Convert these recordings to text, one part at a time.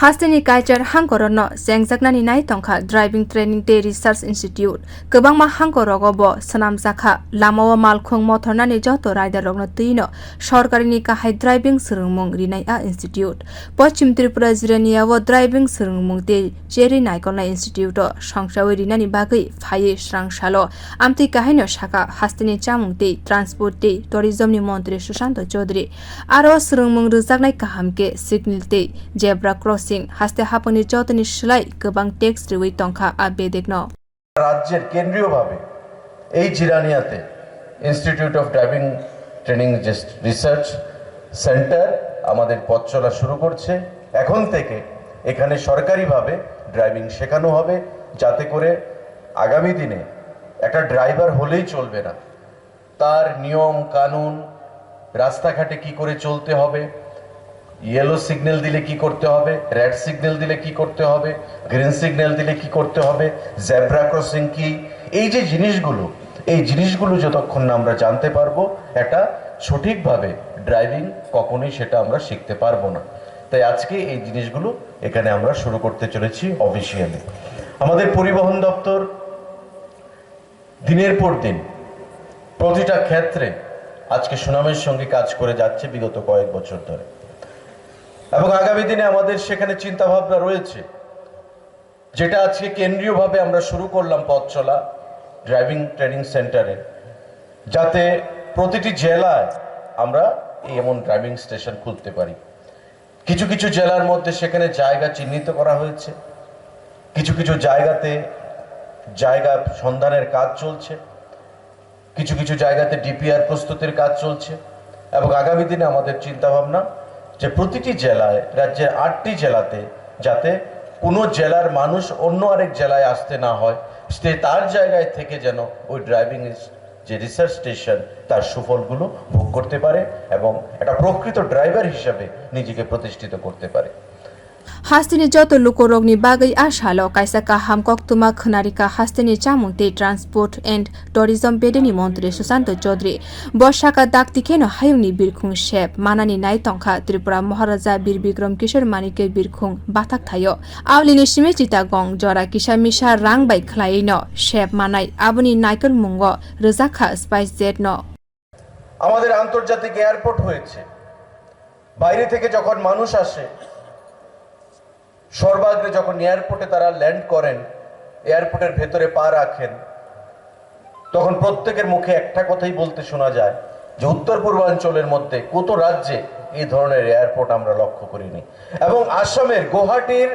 Haste ni char hangkor no cheng jaknani nai tongkha driving training te research institute kwbang ma hangkor rogo swnam jakha lama o malkhung mothor nani joto raida rokno tino Sarkari ni kahai driving swrung rwnai a institute Pachim Tripura jirania o driving swrung te cherwi naikol na institute o songsai rinani bagai phai srang salo amti kahai no shaka haste ni chamung te transport te tourism ni mantri Sushanta chowdhory aro swrung rwjaknai kahamke signal te zebra crossing haste haponi joto ni slai kwbang text cherwi tongkha abedekno রাজ্যের কেন্দ্রীয়ভাবে এই জিরানিয়াতে institute of driving training research centre আমাদের পথ চলা শুরু করছে। এখন থেকে এখানে সরকারিভাবে ড্রাইভিং শেখানো হবে, যাতে করে আগামী দিনে একটা ড্রাইভার হলেই চলবে না, তার নিয়ম কানুন, রাস্তাঘাটে কি করে চলতে হবে, ইয়েলো সিগন্যাল দিলে কি করতে হবে, রেড সিগন্যাল দিলে কি করতে হবে, গ্রিন সিগন্যাল দিলে কি করতে হবে, জেব্রা ক্রসিং কি, এই যে জিনিসগুলো যতক্ষণ না আমরা জানতে পারবো একটা সঠিকভাবে ড্রাইভিং কখনোই সেটা আমরা শিখতে পারবো না। তাই আজকে এই জিনিসগুলো এখানে আমরা শুরু করতে চলেছি অফিসিয়ালি। আমাদের পরিবহন দপ্তর দিনের পর দিন প্রতিটা ক্ষেত্রে আজকে সুনামের সঙ্গে কাজ করে যাচ্ছে বিগত কয়েক বছর ধরে, এবং আগামী দিনে আমাদের সেখানে চিন্তা ভাবনা রয়েছে, যেটা আজকে কেন্দ্রীয়ভাবে আমরা শুরু করলাম পথ চলা ড্রাইভিং ট্রেনিং সেন্টারে, যাতে প্রতিটি জেলায় আমরা এমন ড্রাইভিং স্টেশন খুলতে পারি। কিছু কিছু জেলার মধ্যে সেখানে জায়গা চিহ্নিত করা হয়েছে, কিছু কিছু জায়গাতে জায়গা সন্ধানের কাজ চলছে, কিছু কিছু জায়গাতে ডিপিআর প্রস্তুতির কাজ চলছে, এবং আগামী দিনে আমাদের চিন্তা ভাবনা যে প্রতিটি জেলায়, রাজ্যের 8টি জেলাতে, যাতে কোনো জেলার মানুষ অন্য আরেক জেলায় আসতে না হয়, সে তার জায়গায় থেকে যেন ওই ড্রাইভিং যে রিসার্চ স্টেশন তার সুফলগুলো ভোগ করতে পারে এবং একটা প্রকৃত ড্রাইভার হিসাবে নিজেকে প্রতিষ্ঠিত করতে পারে। Hasteni joto lukorogni bagai ashalo kaisa kaham koktuma khonarika hasteni chamungte transport and tourism bedeni mantri Sushanta chowdhory boshaka daktikeno hayungni birkhung shep manani nai tongkha Tripura Maharaja Bir Bikram Kishore Manike birkhung bathak thayo awlini simechita gong jora kisa misa rang bai khlaino shep manai aboni naikol mungo rjakha spice jet no আমাদের আন্তর্জাতিক airport হয়েছে, বাইরে থেকে যখন মানুষ আসে সর্বাগ্রে যখন এয়ারপোর্টে তারা ল্যান্ড করেন, এয়ারপোর্টের ভেতরে পা রাখেন, তখন প্রত্যেকের মুখে একটা কথাই বলতে শোনা যায় যে উত্তর পূর্বাঞ্চলের মধ্যে কত রাজ্যে এই ধরনের এয়ারপোর্ট আমরা লক্ষ্য করিনি। এবং আসামের গুয়াহাটির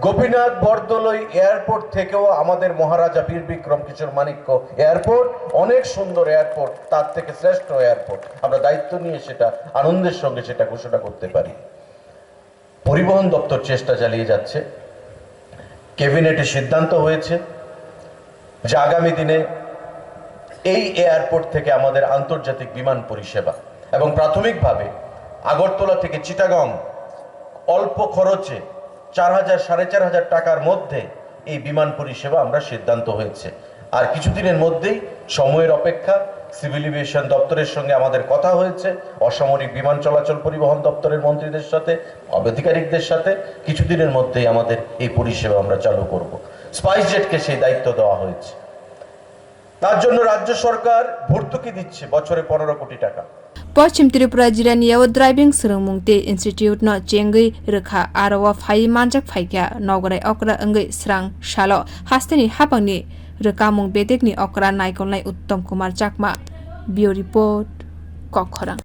গোপীনাথ বরদলৈ এয়ারপোর্ট থেকেও আমাদের মহারাজা বীর বিক্রম কিশোর মানিক্য এয়ারপোর্ট অনেক সুন্দর এয়ারপোর্ট, তার থেকে শ্রেষ্ঠ এয়ারপোর্ট। আমরা দায়িত্ব নিয়ে সেটা আনন্দের সঙ্গে সেটা ঘোষণা করতে পারি। পরিবহন দপ্তর চেষ্টা চালিয়ে যাচ্ছে, ক্যাবিনেটে সিদ্ধান্ত হয়েছে যে আগামী দিনে এই এয়ারপোর্ট থেকে আমাদের আন্তর্জাতিক বিমান পরিষেবা এবং প্রাথমিকভাবে আগরতলা থেকে চিটাগং অল্প খরচে 4,000-4,500 টাকার মধ্যে এই বিমান পরিষেবা আমরা সিদ্ধান্ত হয়েছে। আর কিছুদিনের মধ্যেই সময়ের অপেক্ষা, সিভিল এভিয়েশন দপ্তরের সঙ্গে আমাদের কথা হয়েছে, অসামরিক বিমান চলাচল পরিবহন দপ্তরের মন্ত্রীদের সাথে, আধিকারিকদের সাথে কিছুদিনের মধ্যেই আমাদের এই পরিষেবা আমরা চালু করব। স্পাইস জেটকে সেই দায়িত্ব দেওয়া হয়েছে, তার জন্য রাজ্য সরকার ভর্তুকি দিচ্ছে বছরে 15 কোটি টাকা। Pachim Tripura jirania o driving swrung te institute no chengui rekha aro phai manjak phaikya nograi okra angai srang shalo hasteni hapangni rekamung bedekni okra naikol nai uttom kumar chakma bio report kokhorang।